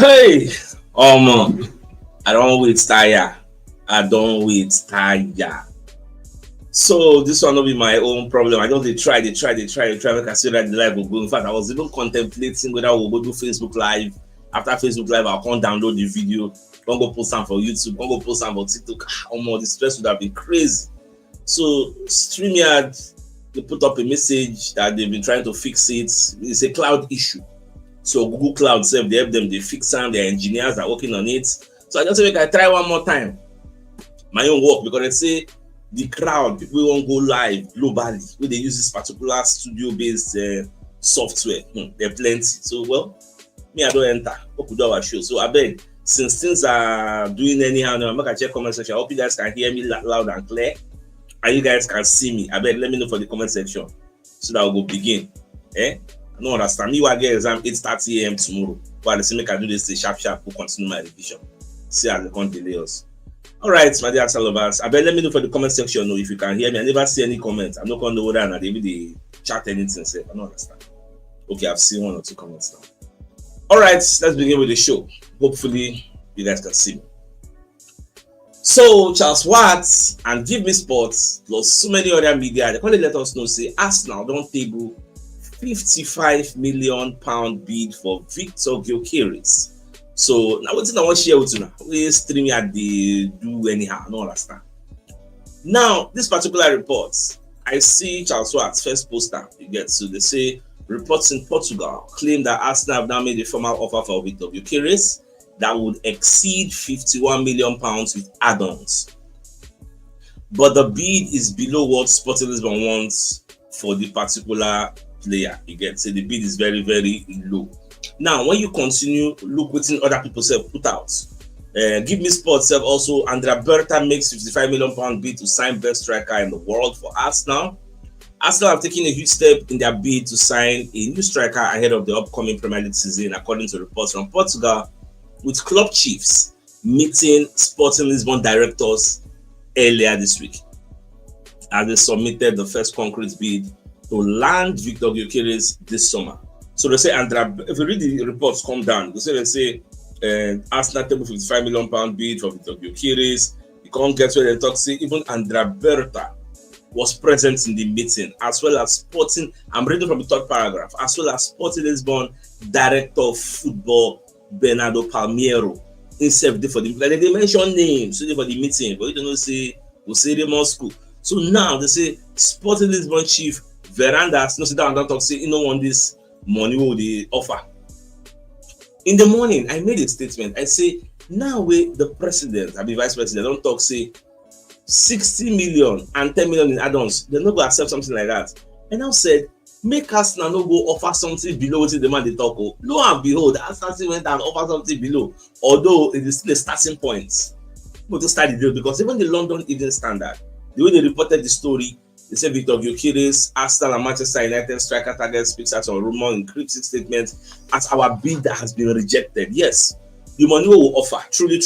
Hey, I don't wait tire. I don't wait tire. So this one will be my own problem. I don't try. Make I see that the live will go. In fact, I was even contemplating whether we'll go do Facebook Live. After Facebook Live, I'll come download the video. Don't go post some for YouTube. Don't go post some for TikTok. The stress would have been crazy. So StreamYard, they put up a message that they've been trying to fix it. It's a cloud issue. So Google Cloud self, they help them, they fix them, their engineers are working on it. So I just say, I try one more time. My own work, because they say the crowd, people won't go live globally, when they use this particular studio-based software. They're plenty. So, well, me, I don't enter. What could do our show? So I beg, since things are doing anyhow, I'm going to check comment section. I hope you guys can hear me loud and clear. And you guys can see me. I beg, let me know for the comment section. So that we'll go begin. I don't understand. Me will get exam 8:30 a.m. tomorrow. But the same make I do this sharp, we'll continue my revision. See how they can't delay us. Alright, my dear lovers. I bet let me know for the comment section if you can hear me. I never see any comments. I'm not going to know whether they chat anything. Say, I don't understand. Okay, I've seen 1 or 2 comments now. Alright, let's begin with the show. Hopefully, you guys can see me. So, Charles Wirtz and Give Me Sports, plus so many other media, they can't let us know, say, Arsenal don't table £55 million bid for Victor Gyokeres. So now what I want to share with you now, we stream at the do anyhow, no understand. Now this particular report, I see Charles Wirtz first poster. You get so they say reports in Portugal claim that Arsenal have now made a formal offer for Victor Gyokeres that would exceed £51 million with add-ons. But the bid is below what Sporting Lisbon wants for the particular player. You get so the bid is very, very low. Now when you continue look what other people self put out, Give Me Sports self also Andrea Berta makes £55 million bid to sign best striker in the world for Arsenal. Arsenal have taken a huge step in their bid to sign a new striker ahead of the upcoming Premier League season, according to reports from Portugal, with club chiefs meeting Sporting Lisbon directors earlier this week as they submitted the first concrete bid to land Victor Gyokeres this summer. So they say, Andrea, if you read the reports come down, they say Arsenal table £55 million bid for Victor Gyokeres. You can't get where they talk, say even Andrea Berta was present in the meeting, as well as Sporting, I'm reading from the third paragraph, as well as Sporting Lisbon Director of Football Bernardo Palmeiro himself for the meeting. They mention names for the meeting, but you don't know, say we'll say them on school. So now they say Sporting Lisbon chief Verandas, no sit down and don't talk, say you don't want this money will they offer. In the morning, I made a statement. I say now with the president, I be vice president, don't talk say 60 million and 10 million in add-ons. They're not going to accept something like that. And I said, make Arsenal not go offer something below what the man they talk. Lo and behold, Arsenal went and offer something below, although it is still a starting point. But to start the deal, because even the London Evening Standard, the way they reported the story, they said Victor Gyokeres, Arsenal and Manchester United striker target speaks out on rumor in cryptic statements as our bid that has been rejected. Yes, the money we will offer, truly.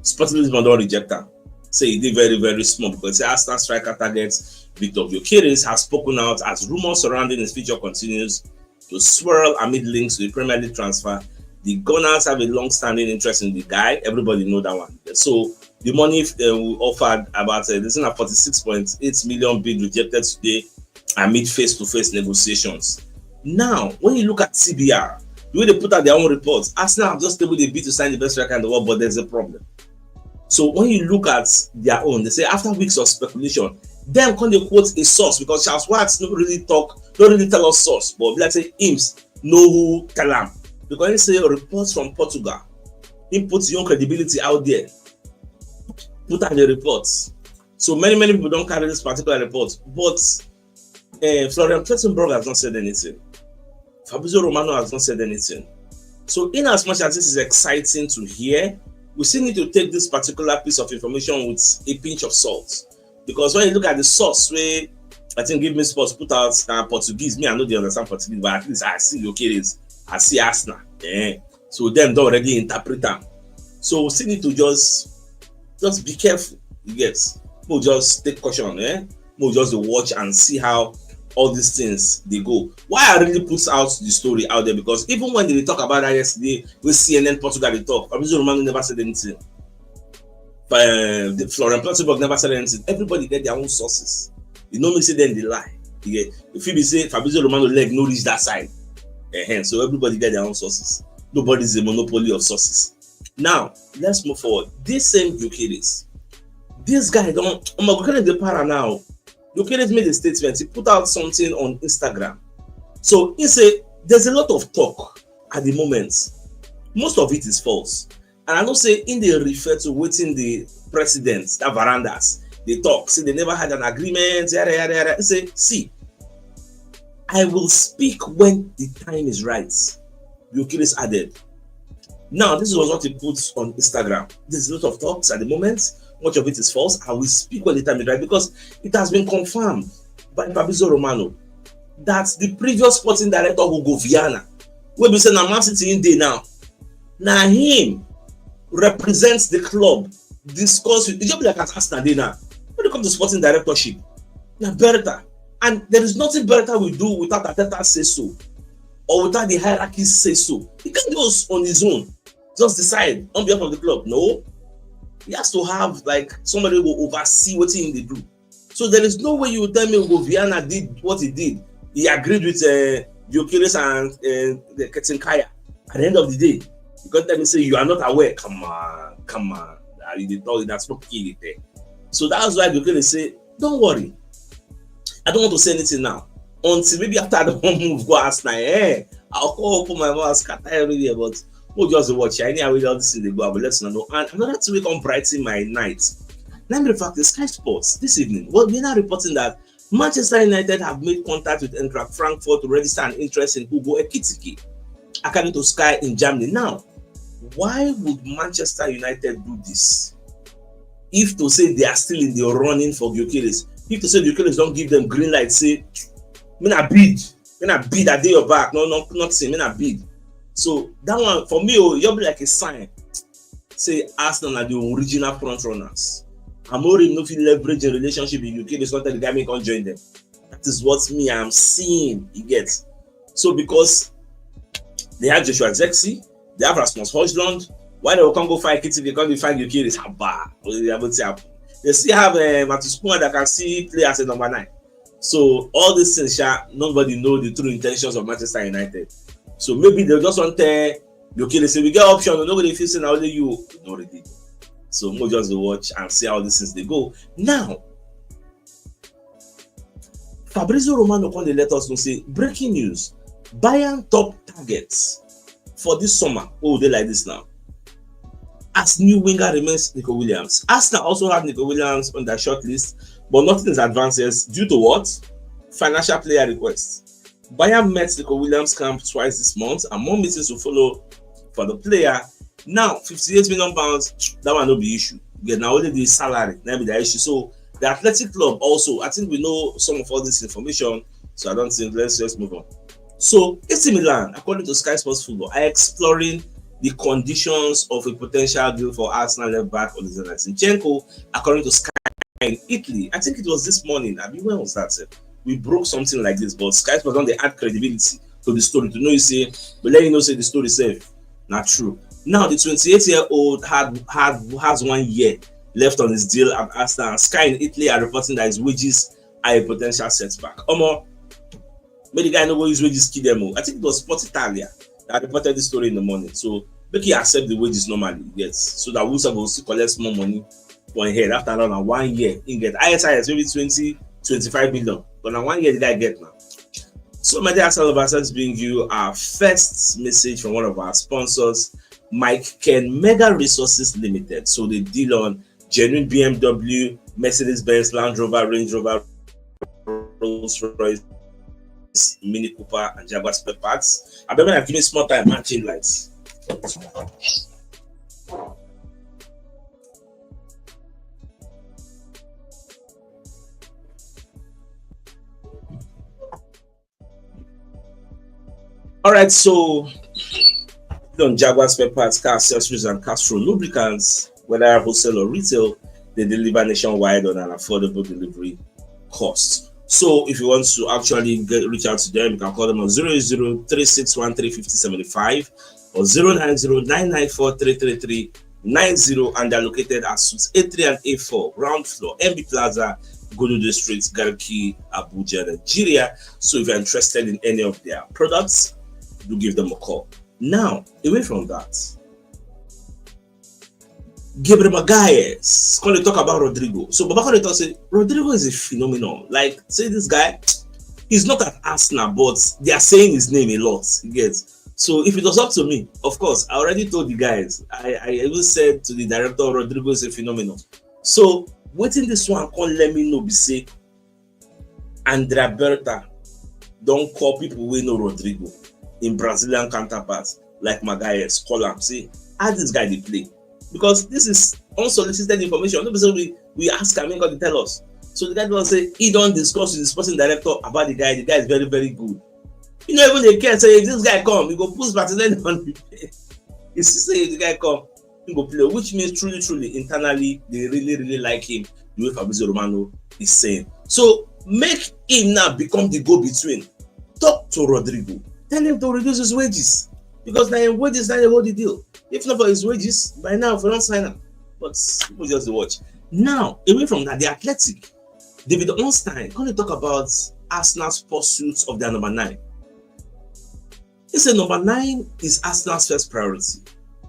Sporting Lisbon don't reject that. Say it did very, very small because the Arsenal striker targets Victor Gyokeres has spoken out as rumors surrounding his future continues to swirl amid links to the Premier League transfer. The Gunners have a long-standing interest in the guy. Everybody know that one. So the money we offered about this is a 46.8 million bid rejected today amid face-to-face negotiations. Now, when you look at CBR, the way they put out their own reports, Arsenal have just tabled a bid to sign the best striker in the world, but there's a problem. So when you look at their own, they say after weeks of speculation, then can they quote a source because Charles Wirtz don't really tell us source, but let's say IMS know who tell him. Because he say reports from Portugal, he puts your credibility out there, put out the reports. So many people don't carry this particular report, but Florian Plettenberg has not said anything. Fabrizio Romano has not said anything. So in as much as this is exciting to hear, we still need to take this particular piece of information with a pinch of salt. Because when you look at the source where I think Give Me Sports put out Portuguese, me I know they understand Portuguese, but at least I see Gyokeres, I see Arsenal. So them don't already interpret them. So we still need to just be careful. You get, we'll just take caution. We'll just watch and see how all these things they go. Why I really put out the story out there, because even when they talk about that yesterday with CNN Portugal, they talk, Fabrizio Romano never said anything. The Florent Plettenberg never said anything. Everybody get their own sources. You know me say then they lie. If you be say Fabrizio Romano leg no reach that side, so everybody get their own sources. Nobody's a monopoly of sources. Now let's move forward. This same Gyokeres, this guy don't. I'm going to the para now. Gyokeres made a statement. He put out something on Instagram. So he said there's a lot of talk at the moment. Most of it is false. And I don't say in they refer to waiting the presidents, the verandas, they talk, say they never had an agreement, yada yada yada. He say, see, I will speak when the time is right. Gyokeres added. Now, this was what he put on Instagram. There's a lot of talks at the moment. Much of it is false. I will speak when the time is right, because it has been confirmed by Fabrizio Romano that the previous sporting director, Hugo Viana, will be saying, I'm not sitting in there now. Now, him represents the club, discuss with, it just be like at Arsenal now. When it comes to sporting directorship, now better. And there is nothing better we do without Arteta say so, or without the hierarchy say so. He can't do it on his own, just decide on behalf of the club. No, he has to have like somebody who will oversee what they do. So there is no way you will tell me Hugo Viana did what he did. He agreed with Gyokeres and the Ketinkaya. At the end of the day, you can't tell me say you are not aware. Come on. You did talk, that's not killing it. So that's why Gyokeres say, don't worry. I don't want to say anything now. Until maybe after the one move, go ask now. I'll call open my mouth, scatter everywhere, but we'll just watch. I need all this in the go, but let's not know. And another thing we can brighten my night. Let me fact the Sky Sports this evening. Well, we're now reporting that Manchester United have made contact with Eintracht Frankfurt to register an interest in Hugo Ekitike, according to Sky in Germany. Now, why would Manchester United do this? If to say they are still in the running for Gyokeres, if to say Gyokeres don't give them green light, say, when I bid a day your back, not say, when I bid. So that one for me, you'll be like a sign. Say Arsenal are the original front runners. Amorim no fit leverage a relationship with Gyokeres, not that the guy may come join them. That is what me I'm seeing. You get. So because they have Joshua Zexi, they have Rasmus Højlund. Why they can't go fight Kitty? They can't find Gyokeres. They still have Matheus Cunha that can see play as a number 9. So all these things, nobody know the true intentions of Manchester United. So maybe they just want to Gyokeres say we get option. Nobody feels now only you already. So we'll just watch and see how these things they go. Now, Fabrizio Romano can let us know say breaking news: Bayern top targets for this summer. Oh, they like this now. As new winger remains Nico Williams. Arsenal also have Nico Williams on their shortlist, but nothing is advanced due to what? Financial player requests. Bayern met Nico Williams camp twice this month, and more meetings will follow for the player. Now, 58 million pounds, that one no be issue. Get now only the salary, that be the issue. So the athletic club also, I think we know some of all this information, so I don't think, let's just move on. So AC Milan, according to Sky Sports Football, are exploring the conditions of a potential deal for Arsenal left back Alexander Zinchenko, according to Sky in Italy. I think it was this morning. I mean, when was that? We broke something like this, but Sky Sports don't they add credibility to the story to know you say, but let you know say the story safe. Not true. Now the 28-year-old has 1 year left on his deal at Arsenal. Sky in Italy are reporting that his wages are a potential setback. Maybe the guy know what his wages kill them. I think it was Sport Italia that reported this story in the morning. So make he accept the wages normally, yes. So that Wilson will still collect more money for his head after around 1 year. He get ISIS maybe 20-25 million. But now 1 year the guy get now. So my dear Arsenal Lovers, bring you our first message from one of our sponsors, Mike Ken Mega Resources Limited. So they deal on genuine BMW, Mercedes-Benz, Land Rover, Range Rover, Rolls-Royce, Mini Cooper, and Jaguar spare parts. I remember giving small time matching lights. All right, so on Jaguar spare parts, car accessories, and Castrol lubricants, whether wholesale or retail, they deliver nationwide on an affordable delivery cost. So if you want to actually reach out to them, you can call them on 08036135075 or 09099433390, and they're located at suites A3 and A4, ground floor, MB Plaza, Godo District, Garki, Abuja, Nigeria. So if you're interested in any of their products, do give them a call. Now, away from that, Gabriel Magalhaes, when they talk about Rodrygo. So Baba Kone say Rodrygo is a phenomenon. Like, say this guy, he's not at Arsenal, but they are saying his name a lot. You get. So if it was up to me, of course, I already told you guys. I even said to the director, Rodrygo is a phenomenon. So waiting this one can't let me know. Be say Andrea Berta don't call people we know Rodrygo in Brazilian counterparts like Magalhaes. Call him, say how this guy they play. Because this is unsolicited information. Nobody we ask him, he tell us. So the guy don't say he don't discuss with the sporting director about the guy. The guy is very, very good. You know, even they care say if this guy come, he go push Barcelona on the play. You see, say if the guy come, he go play, which means truly, internally, they really like him. The way Fabrizio Romano is saying. So make him now become the go-between. Talk to Rodrygo. Tell him to reduce his wages. Because now his wages now they hold the deal. If not for his wages, by now if we don't sign him. But people just watch. Now, away from that, the Athletic, David Ornstein, going to talk about Arsenal's pursuit of their number 9. He said number 9 is Arsenal's first priority,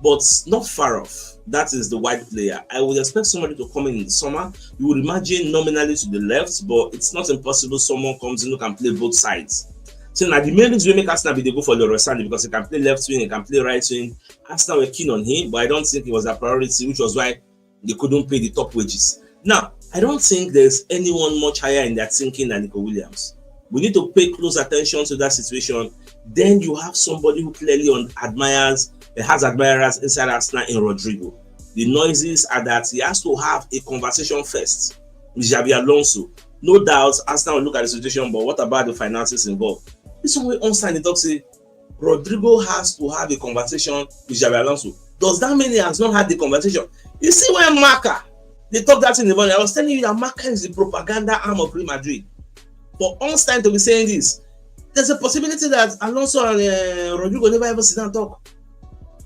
but not far off. That is the wide player. I would expect somebody to come in the summer. You would imagine nominally to the left, but it's not impossible someone comes in who can play both sides. So now the main reason we make Arsenal be they go for Leroy Sané because he can play left wing, he can play right wing. Arsenal were keen on him, but I don't think it was a priority, which was why they couldn't pay the top wages. Now, I don't think there's anyone much higher in their thinking than Nico Williams. We need to pay close attention to that situation. Then you have somebody who clearly has admirers inside Arsenal in Rodrygo. The noises are that he has to have a conversation first with Xabi Alonso. No doubt, Arsenal will look at the situation, but what about the finances involved? This one way Ornstein they talk say Rodrygo has to have a conversation with Xabi Alonso. Does that mean he has not had the conversation? You see when Marca, they talk that in the morning. I was telling you that Marca is the propaganda arm of Real Madrid. For Ornstein to be saying this, there's a possibility that Alonso and Rodrygo never ever sit down and talk.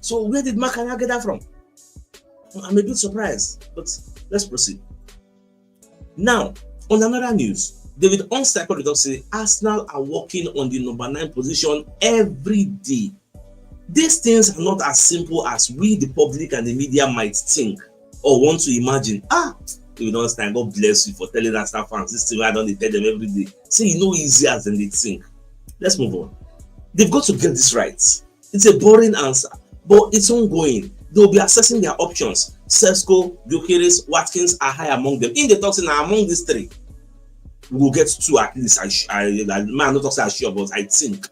So where did Marca now get that from? I'm a bit surprised, but let's proceed. Now, on another news, David Ornstein say Arsenal are working on the number 9 position every day. These things are not as simple as we, the public and the media, might think or want to imagine. David Ornstein, God bless you for telling Arsenal fans this thing. I don't tell them every day. Say you know easier than they think. Let's move on. They've got to get this right. It's a boring answer, but it's ongoing. They'll be assessing their options. Sesko, Gyokeres, Watkins are high among them. In the talks, now among these 3, we will get 2 at least. I'm not talking sure, but I think.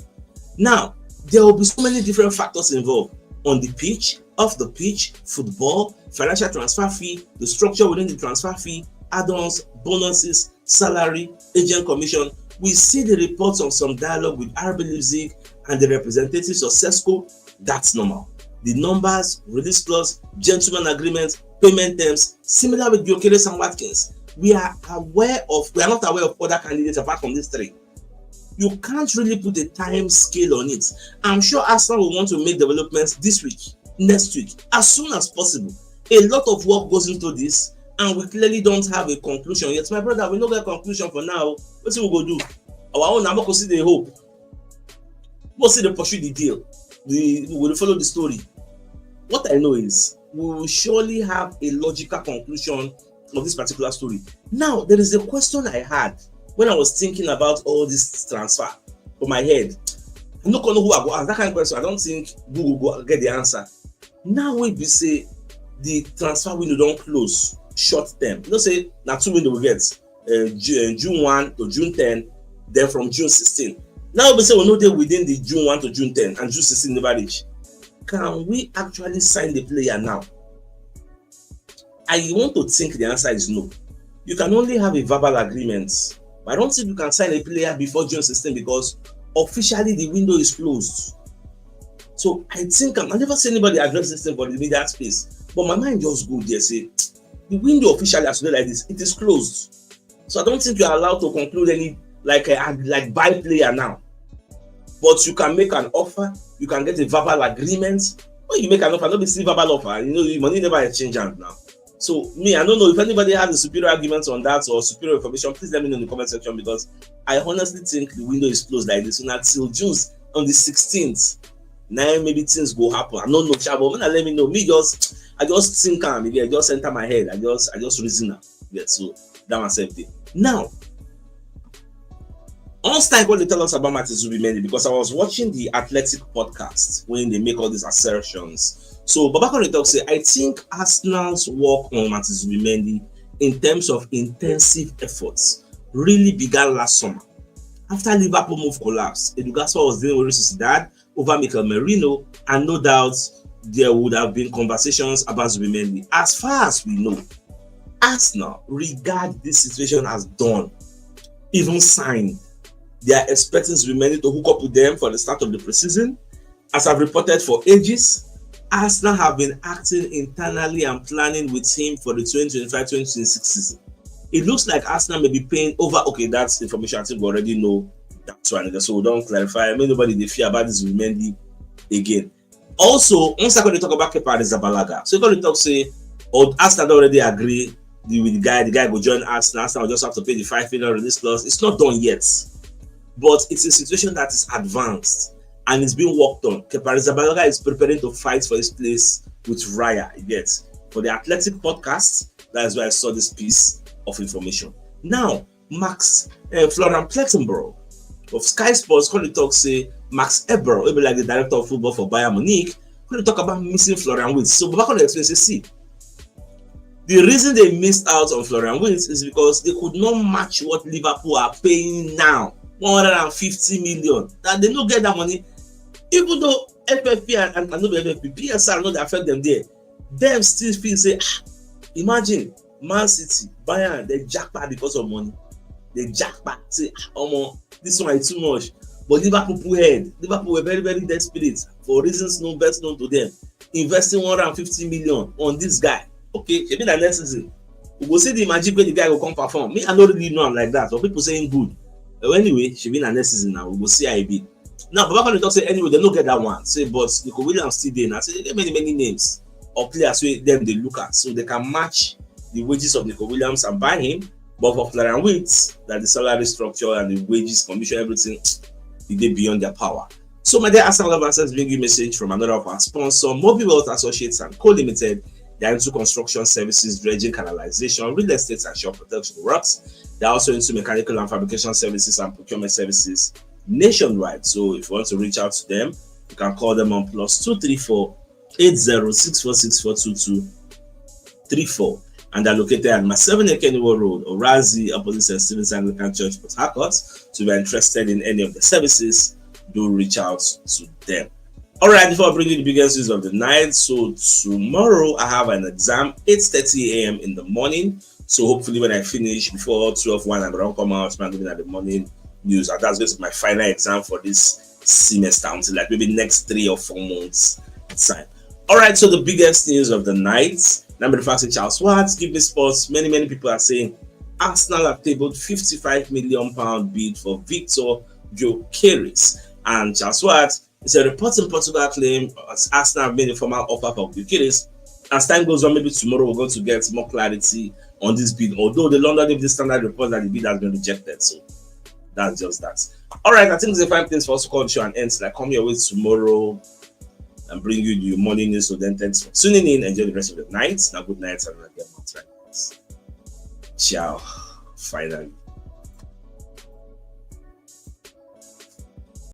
Now, there will be so many different factors involved on the pitch, off the pitch, football, financial transfer fee, the structure within the transfer fee, add-ons, bonuses, salary, agent commission. We see the reports of some dialogue with RB Leipzig and the representatives of Sesko. That's normal. The numbers, release clause, gentleman agreement, payment terms, similar with Gyokeres and Watkins. We are not aware of other candidates apart from these 3. You can't really put a time scale on it. I'm sure Arsenal will want to make developments this week, next week, as soon as possible. A lot of work goes into this, and we clearly don't have a conclusion yet. My brother, we don't get a conclusion for now. What we go do? Our own, I'm not going to see the hope. We'll see the pursue the deal. We will follow the story. What I know is we will surely have a logical conclusion of this particular story. Now, there is a question I had when I was thinking about all this transfer for my head. I'm not going to know who I go ask that kind of question. I don't think Google will get the answer. Now we say the transfer window don't close short term. You know, say now 2 windows we get June 1 to June 10, then from June 16. Now we say we know they within the June 1 to June 10 and June 16 never reach. Can we actually sign the player now? I want to think the answer is no. You can only have a verbal agreement. But I don't think you can sign a player before June 16 because officially the window is closed. So I think I never seen anybody address this thing for the media space. But my mind just goes there, say the window officially has to be like this. It is closed. So I don't think you are allowed to conclude any like buy player now. But you can make an offer, you can get a verbal agreement. When you make an offer, not be still verbal offer, the money never exchange hands now. So me, I don't know if anybody has a superior argument on that or superior information, please let me know in the comment section, because I honestly think the window is closed like this. Until June on the 16th, now maybe things go happen. I don't know, but when I let me know, I just think maybe I just enter my head. I just reason now. Yeah, so that myself there. Now, on time when they tell us about Martin Zubimendi, because I was watching the Athletic podcast when they make all these assertions. So Babakon talk say, I think Arsenal's work on Martin Zubimendi in terms of intensive efforts really began last summer. After Liverpool move collapsed, Edu Gaspar was dealing with Real Sociedad over Mikel Merino, and no doubt there would have been conversations about Zubimendi. As far as we know, Arsenal regard this situation as done, even signed. They are expecting Zubimendi to hook up with them for the start of the preseason. As I've reported for ages, Arsenal have been acting internally and planning with him for the 2025-2026 season. It looks like Arsenal may be paying over. Okay, that's information I think we already know. That's one. So we don't clarify. I mean, nobody they fear about this Zubimendi again. Also, once I'm going to talk about Kepa Arrizabalaga, so you're going to talk say, Arsenal already agree with the guy. The guy will join Arsenal. Arsenal will just have to pay the $5 million release clause. It's not done yet, but it's a situation that is advanced and it's being worked on. Kepa Arrizabalaga is preparing to fight for his place with Raya. Yet for the Athletic podcast, that's why I saw this piece of information. Now, Florian Plettenborough of Sky Sports going to talk say Max Eber, will be like the director of football for Bayern Munich, going to talk about missing Florian Wirtz. So Babakon explains, see, the reason they missed out on Florian Wirtz is because they could not match what Liverpool are paying now, 150 million. That they don't get that money, even though FFP and not the FFP, PSR not affect them there. Them still feel say, imagine Man City, Bayern, they jackpot because of money. They jackpot say, this one is too much. But Liverpool pull head. Liverpool were very, very desperate for reasons best known to them, investing 150 million on this guy. Okay, she mean that next season we go see the magic when the guy will come perform. Me, I don't really know him like that. But people saying good. But anyway, she mean that next season now we go see how it be. Now, Baba can talk say anyway, they don't get that one. Say, but Nico Williams still there now. Say they get many names of players where them they look at, so they can match the wages of Nico Williams and buy him. But for Florian Wirtz, that the salary structure and the wages, commission, everything, they beyond their power. So my dear Arsenal lovers, bring you a message from another of our sponsor, Mobile Wealth Associates and Co Limited. They are into construction services, dredging, canalization, real estate and shore protection works. They are also into mechanical and fabrication services and procurement services nationwide. So if you want to reach out to them, you can call them on +234 8064642234. And they're located at Maseven Ekeniwo Road, Orazi, opposite St. Stephen's Anglican Church, Port Harcourt. So if you're interested in any of the services, do reach out to them. All right, before I bring you the biggest news of the night, so tomorrow I have an exam, 8:30 a.m. in the morning. So hopefully when I finish before 12:01, I'm going to come out and looking at the morning news. And that's going to be my final exam for this semester until like maybe next 3 or 4 months time. All right, so the biggest news of the night. Number the fact that Charles Watts, Give Me Sports, many people are saying Arsenal have tabled £55 million bid for Victor Gyokeres. And Charles Watts is a report in Portugal claim as Arsenal have made a formal offer for Gyokeres. As time goes on, maybe tomorrow we're going to get more clarity on this bid. Although the London Evening Standard report that the bid has been rejected, so that's just that. All right, I think it's a fine place for us to call the show and end. So I come your way tomorrow and bring you the morning news. So then thanks for tuning in. Enjoy the rest of the night. Now good night and get more time. Ciao. Finally.